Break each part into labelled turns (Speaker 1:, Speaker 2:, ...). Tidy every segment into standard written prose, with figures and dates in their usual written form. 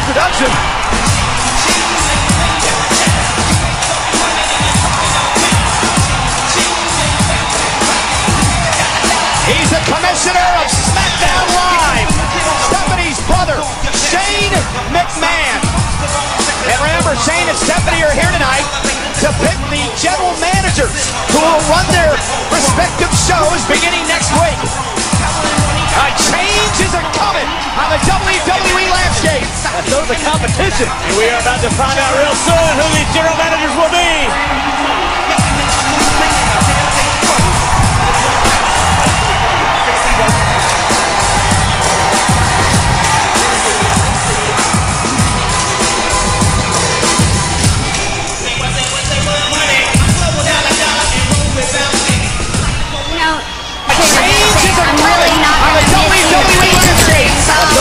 Speaker 1: production. He's the commissioner of SmackDown Live, Stephanie's brother, Shane McMahon. And remember, Shane and Stephanie are here tonight to pick the general managers who will run their respective shows beginning next week. A change is coming on the WWE landscape.
Speaker 2: So the competition. And we are about to find out real soon who these general managers will be.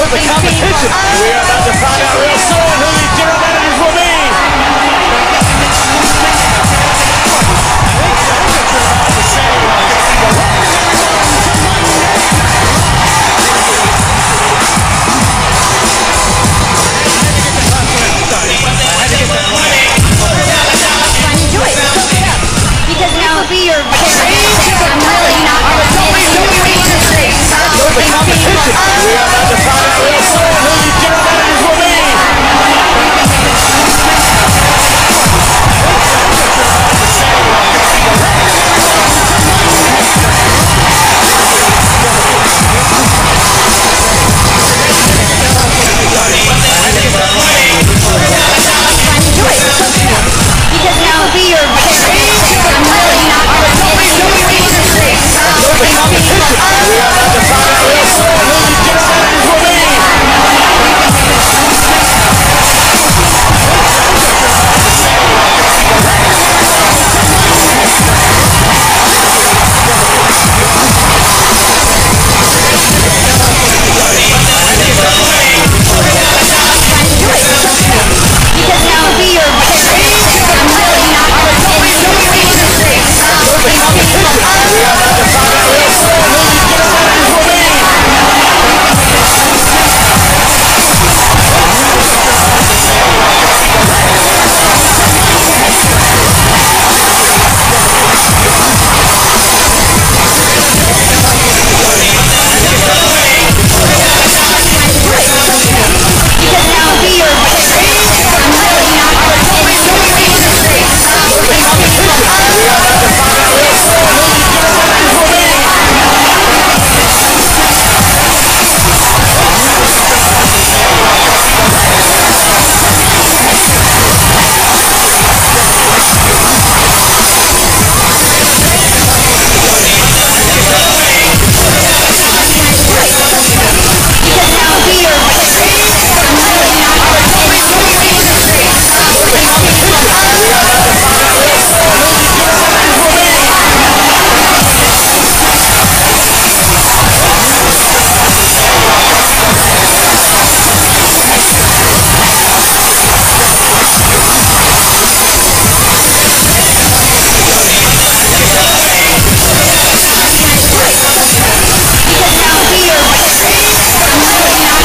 Speaker 2: The competition. We are about to find out real soon who these general managers will be.
Speaker 3: Because now will be your I'm really not
Speaker 2: The competition. We are about to find out real soon who these general managers will be.
Speaker 3: Because now will be your I'm really not
Speaker 2: The competition. We are about to find out real soon who these general managers will be.
Speaker 3: Because now will be your I'm really not
Speaker 2: The competition. We are about to find out real soon who these general managers will be.
Speaker 3: Because now will be your I'm really not
Speaker 2: The competition. We are about to find out real soon who these general managers will be.
Speaker 3: Because now will be your I'm really not
Speaker 2: The competition. We are about to find out real soon who these general managers will be.
Speaker 3: Because now will be your I'm really not
Speaker 2: The competition. We are about to find out real soon who these general managers will be.
Speaker 3: Because now will be your I'm really not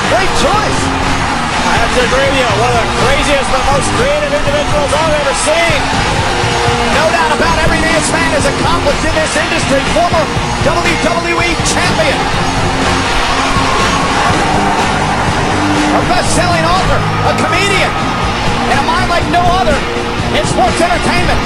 Speaker 1: Great choice.
Speaker 2: I have to agree with you. One of the craziest but most creative individuals I've ever seen.
Speaker 1: No doubt about everything this man has accomplished in this industry. Former WWE champion. A best-selling author, a comedian, and a mind like no other in sports entertainment.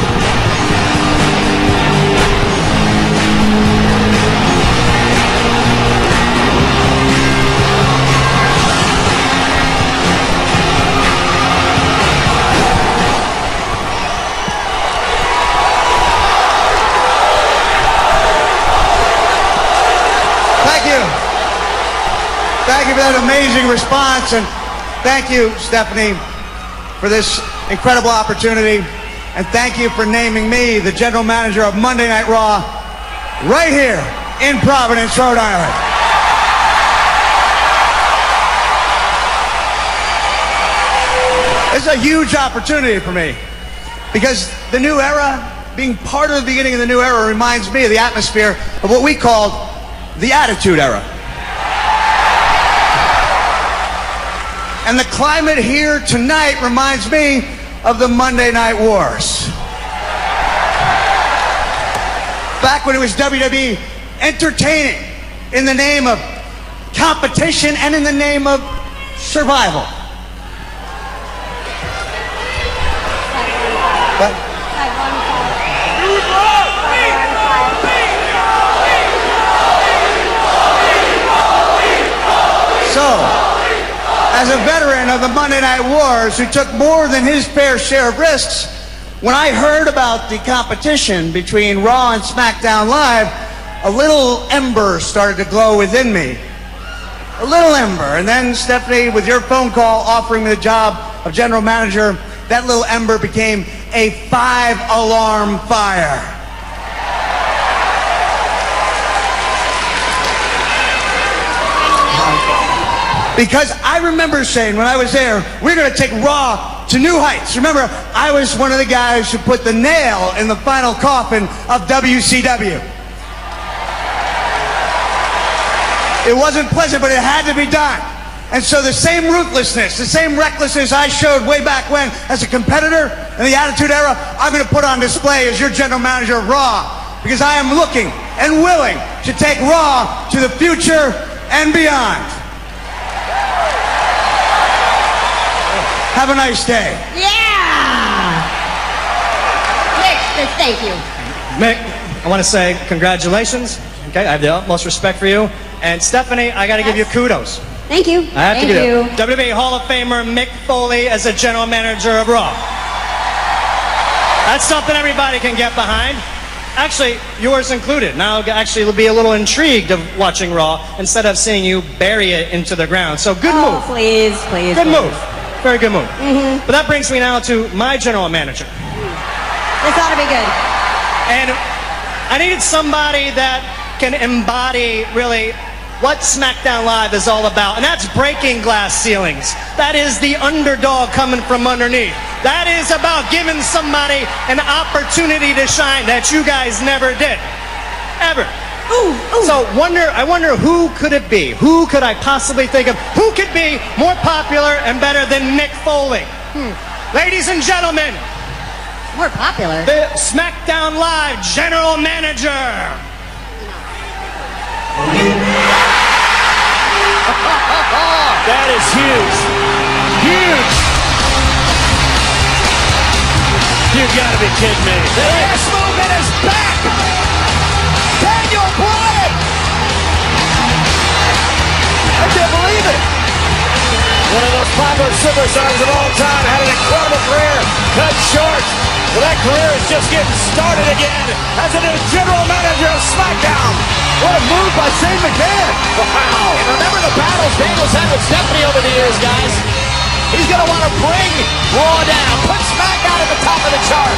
Speaker 4: Thank you. Thank you for that amazing response, and thank you, Stephanie, for this incredible opportunity, and thank you for naming me the general manager of Monday Night Raw right here in Providence, Rhode Island. It's a huge opportunity for me because the new era, being part of the beginning of the new era, reminds me of the atmosphere of what we called the Attitude Era. And the climate here tonight reminds me of the Monday Night Wars. Back when it was WWE entertaining in the name of competition and in the name of survival. What? So, as a veteran of the Monday Night Wars who took more than his fair share of risks, when I heard about the competition between Raw and SmackDown Live, a little ember started to glow within me. A little ember. And then, Stephanie, with your phone call offering me the job of general manager, that little ember became a 5-alarm fire. Because I remember saying when I was there, we're going to take Raw to new heights. Remember, I was one of the guys who put the nail in the final coffin of WCW. It wasn't pleasant, but it had to be done. And so the same ruthlessness, the same recklessness I showed way back when as a competitor in the Attitude Era, I'm going to put on display as your general manager of Raw. Because I am looking and willing to take Raw to the future and beyond. Have a nice day.
Speaker 3: Yeah! Nick, thank you.
Speaker 2: Mick, I want to say congratulations. Okay, I have the utmost respect for you. And Stephanie, I got to give you kudos.
Speaker 3: Thank you.
Speaker 2: I have to
Speaker 3: Thank
Speaker 2: give
Speaker 3: you.
Speaker 2: WWE Hall of Famer Mick Foley as a general manager of Raw. That's something everybody can get behind. Actually, yours included. Now, actually, will be a little intrigued of watching Raw instead of seeing you bury it into the ground. So, good move.
Speaker 3: Please, please.
Speaker 2: Good
Speaker 3: please.
Speaker 2: move. Very good move. But that brings me now to my general manager.
Speaker 3: This ought to be good.
Speaker 2: And I needed somebody that can embody really what SmackDown Live is all about, and that's breaking glass ceilings. That is the underdog coming from underneath. That is about giving somebody an opportunity to shine that you guys never did. Ever.
Speaker 3: Ooh, ooh.
Speaker 2: So I wonder who could it be? Who could I possibly think of? Who could be more popular and better than Mick Foley? Ladies and gentlemen,
Speaker 3: More popular.
Speaker 2: the SmackDown Live General Manager.
Speaker 1: That is huge. Huge. You've got to be kidding me. The ass movement is back. Daniel Bryan. I can't believe it. One of those popular superstars of all time had an incredible career cut short. Well, that career is just getting started again as a new general manager of SmackDown. What a move by Shane McMahon. Wow. And remember the battles Daniel's had with Stephanie over the years, guys. He's going to want to bring Raw down, put SmackDown at the top of the chart.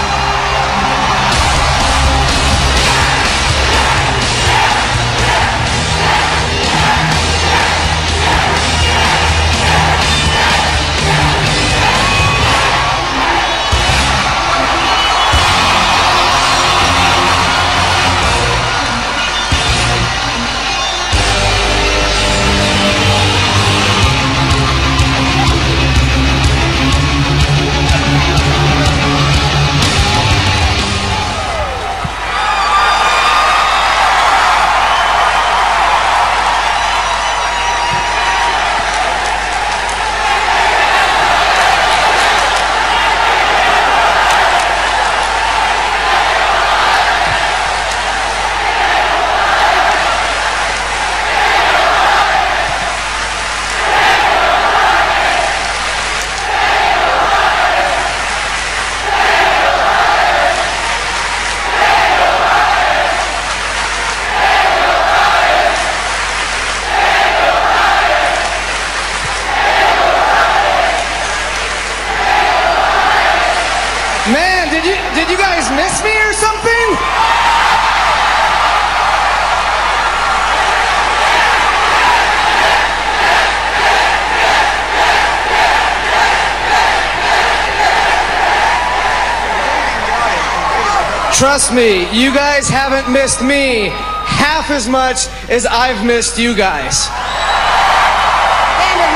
Speaker 5: Trust me, you guys haven't missed me half as much as I've missed you guys.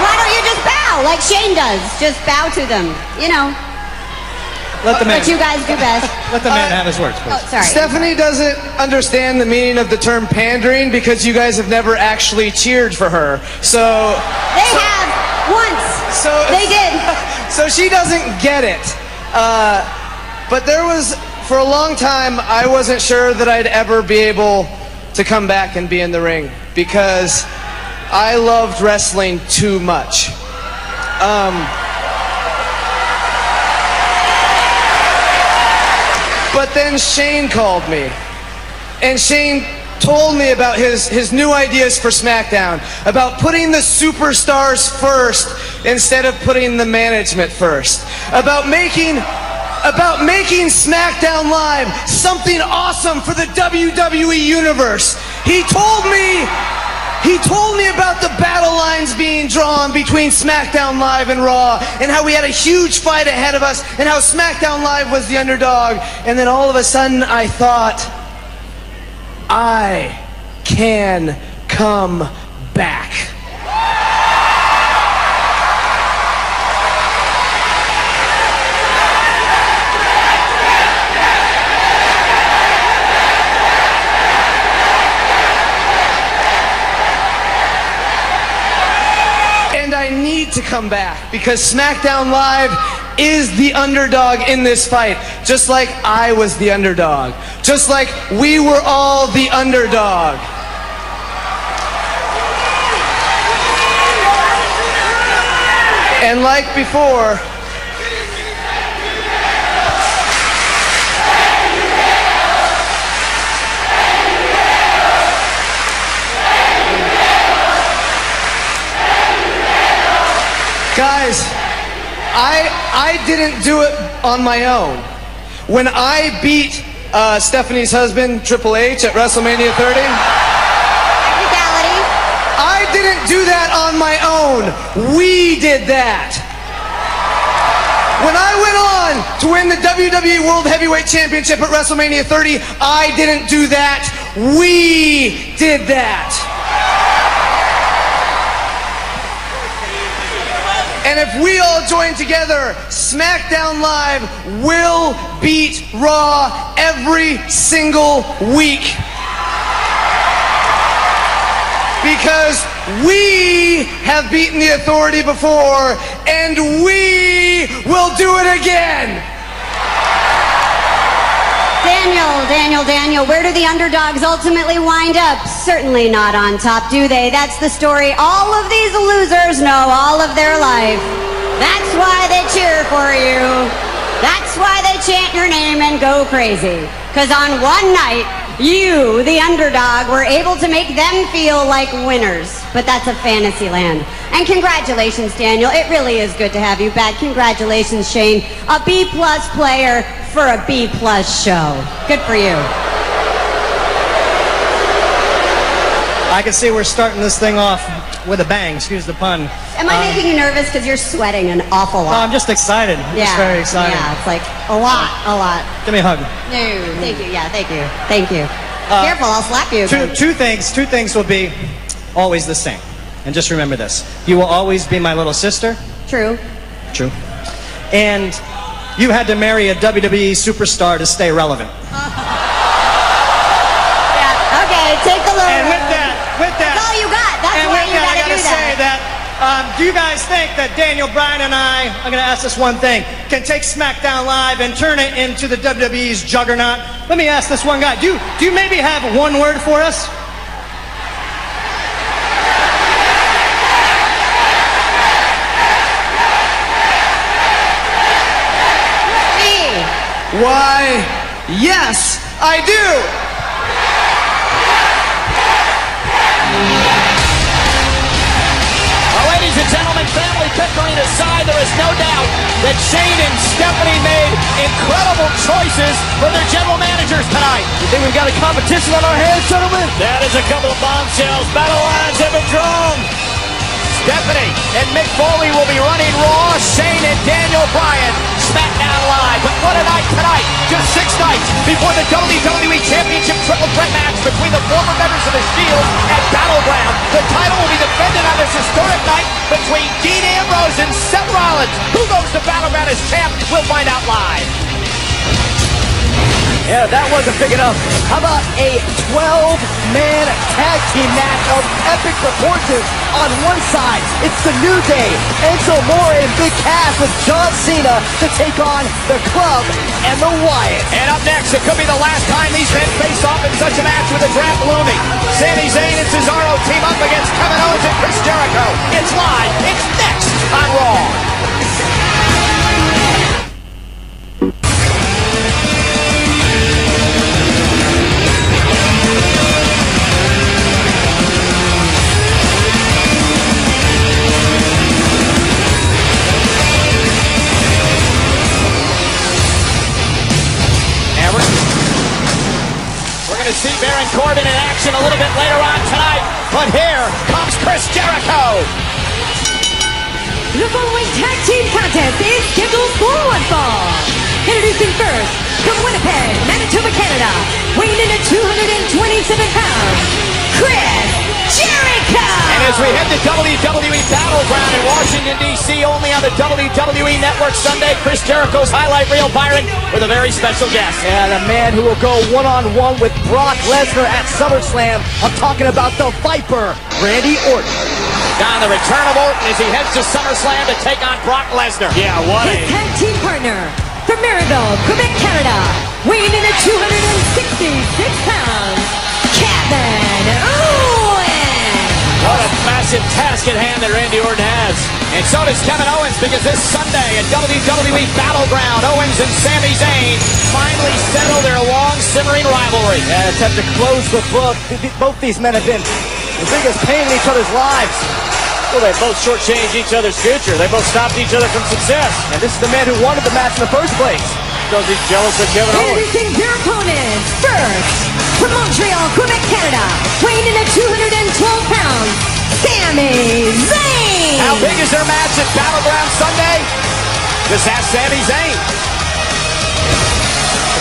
Speaker 3: Why don't you just bow like Shane does? Just bow to them, you know.
Speaker 2: Let the man.
Speaker 3: What you guys do best.
Speaker 2: Let the man have his words, please.
Speaker 3: Oh, sorry.
Speaker 5: Stephanie doesn't understand the meaning of the term pandering because you guys have never actually cheered for her. So
Speaker 3: They have once. They did.
Speaker 5: So she doesn't get it. But there was, for a long time, I wasn't sure that I'd ever be able to come back and be in the ring because I loved wrestling too much. But then Shane called me, and Shane told me about his new ideas for SmackDown, about putting the superstars first instead of putting the management first, about making SmackDown Live something awesome for the WWE Universe. He told me about the battle lines being drawn between SmackDown Live and Raw, and how we had a huge fight ahead of us, and how SmackDown Live was the underdog. And then all of a sudden I thought, I can come back. I need to come back because SmackDown Live is the underdog in this fight, just like I was the underdog, just like we were all the underdog. And like before, guys, I didn't do it on my own. When I beat Stephanie's husband, Triple H, at WrestleMania 30, I didn't do that on my own. We did that. When I went on to win the WWE World Heavyweight Championship at WrestleMania 30, I didn't do that. We did that. And if we all join together, SmackDown Live will beat Raw every single week. Because we have beaten the Authority before, and we will do it again.
Speaker 3: Daniel, where do the underdogs ultimately wind up? Certainly not on top, do they? That's the story all of these losers know all of their life. That's why they cheer for you. That's why they chant your name and go crazy. Because on one night, you, the underdog, were able to make them feel like winners. But that's a fantasy land. And congratulations, Daniel. It really is good to have you back. Congratulations, Shane. A B+ player for a B+ show. Good for you.
Speaker 2: I can see we're starting this thing off with a bang, excuse the pun.
Speaker 3: Am I making you nervous because you're sweating an awful lot?
Speaker 2: No, I'm just excited. I'm just very excited.
Speaker 3: Yeah, it's like a lot.
Speaker 2: Give me a hug.
Speaker 3: No, thank you. Yeah, thank you. Thank you. Careful, I'll slap you.
Speaker 2: Two things will be always the same. And just remember this. You will always be my little sister.
Speaker 3: True.
Speaker 2: True. And you had to marry a WWE superstar to stay relevant.
Speaker 3: Yeah, okay, take the little...
Speaker 2: And with that...
Speaker 3: That's all you got. That's why you gotta do that.
Speaker 2: Say that, do you guys think that Daniel Bryan and I'm going to ask this one thing, can take SmackDown Live and turn it into the WWE's juggernaut? Let me ask this one guy. Do you maybe have one word for us?
Speaker 5: Why, yes, I do.
Speaker 1: Ladies and gentlemen, family bickering aside, there is no doubt that Shane and Stephanie made incredible choices for their general managers tonight. You think we've got a competition on our hands, gentlemen? That is a couple of bombshells. Battle lines have been drawn. Stephanie and Mick Foley will be running Raw. Shane and Daniel Bryan, SmackDown Live. But what a night tonight. Just 6 nights before the WWE Championship Triple Threat match between the former members of the Shield at Battleground. The title will be defended on this historic night between Dean Ambrose and Seth Rollins. Who goes to Battleground as champ? We'll find out live.
Speaker 6: Yeah, that wasn't big enough. How about a 12-man tag team match of epic proportions? On one side, it's the New Day, Enzo Amore and Big Cass with John Cena to take on the Club and the Wyatts.
Speaker 1: And up next, it could be the last time these men face off in such a match with the draft looming. Sami Zayn and Cesaro team up against Kevin Owens and Chris Jericho. It's live. It's next on Raw. To see Baron Corbin in action a little bit later on tonight, but here comes Chris Jericho.
Speaker 7: The following tag team contest is scheduled for one fall. Introducing first, from Winnipeg, Manitoba, Canada, weighing in at 227 pounds, Chris Jericho.
Speaker 1: And as we head to WWE Battleground in Washington, D.C., only on the WWE Network Sunday, Chris Jericho's highlight reel, Byron, with a very special guest.
Speaker 6: Yeah, the man who will go one-on-one with Brock Lesnar at SummerSlam. I'm talking about the Viper, Randy Orton.
Speaker 1: Down the return of Orton as he heads to SummerSlam to take on Brock Lesnar. Yeah, what
Speaker 7: His tag team partner, from Marieville, Quebec, Canada, weighing in at 266 pounds, Kevin Owens.
Speaker 1: What a massive task at hand that Randy Orton has. And so does Kevin Owens, because this Sunday at WWE Battleground, Owens and Sami Zayn finally settle their long simmering rivalry.
Speaker 6: Yeah, attempt to close the book. Both these men have been the biggest pain in each other's lives.
Speaker 1: Well, they both shortchanged each other's future. They both stopped each other from success.
Speaker 6: And this is the man who wanted the match in the first place.
Speaker 1: Because he's jealous of Kevin Owens.
Speaker 7: Introducing their opponents. First, from Montreal, Quebec, Canada, weighing in at 212 pounds, Sami Zayn.
Speaker 1: How big is their match at Battleground Sunday? Just ask Sami Zayn.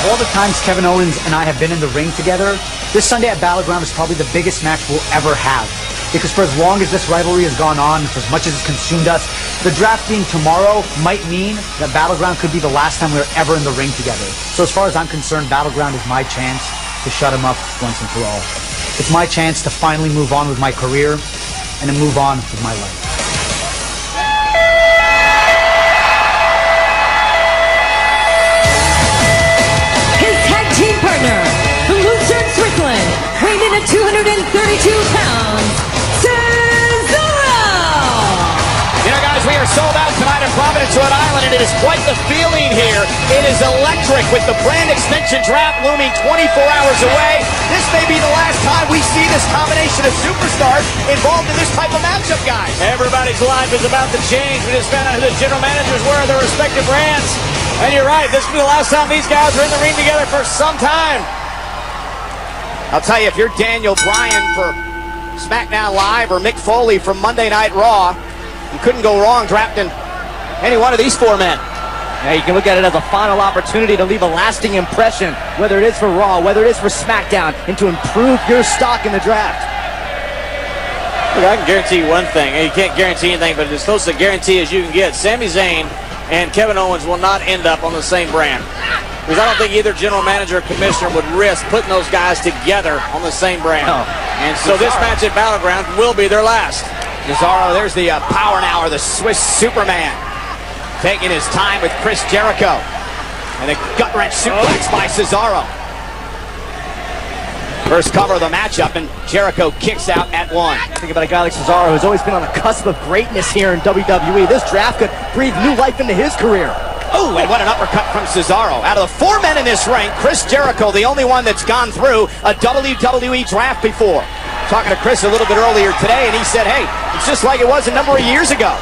Speaker 8: Of all the times Kevin Owens and I have been in the ring together, this Sunday at Battleground is probably the biggest match we'll ever have. Because for as long as this rivalry has gone on, for as much as it's consumed us, the draft being tomorrow might mean that Battleground could be the last time we're ever in the ring together. So as far as I'm concerned, Battleground is my chance to shut him up once and for all. It's my chance to finally move on with my career and to move on with my life.
Speaker 7: His tag team partner, from Lucerne, Switzerland, weighing in at 232 pounds, Cesaro.
Speaker 1: You know, guys, we are sold out tonight in Providence, Rhode Island, and it is quite the feeling here. It is electric with the brand extension draft looming 24 hours away. This may be the last time we see this combination of superstars involved in this type of matchup, guys. Everybody's life is about to change. We just found out who the general managers were of their respective brands. And you're right, this will be the last time these guys are in the ring together for some time. I'll tell you, if you're Daniel Bryan for SmackDown Live or Mick Foley from Monday Night Raw, you couldn't go wrong drafting any one of these 4 men.
Speaker 6: Yeah, you can look at it as a final opportunity to leave a lasting impression, whether it is for Raw, whether it is for SmackDown, and to improve your stock in the draft.
Speaker 9: Look, I can guarantee you one thing. You can't guarantee anything, but as close to guarantee as you can get, Sami Zayn and Kevin Owens will not end up on the same brand. Because I don't think either general manager or commissioner would risk putting those guys together on the same brand.
Speaker 6: No.
Speaker 9: And so this match at Battleground will be their last.
Speaker 1: Cesaro, there's the power now, or the Swiss Superman, taking his time with Chris Jericho. And a gut-wrench suplex by Cesaro. First cover of the matchup, and Jericho kicks out at 1.
Speaker 6: Think about a guy like Cesaro who's always been on the cusp of greatness here in WWE. This draft could breathe new life into his career.
Speaker 1: Oh, and what an uppercut from Cesaro. Out of the 4 men in this ring, Chris Jericho, the only one that's gone through a WWE draft before. Talking to Chris a little bit earlier today, and he said, hey, it's just like it was a number of years ago.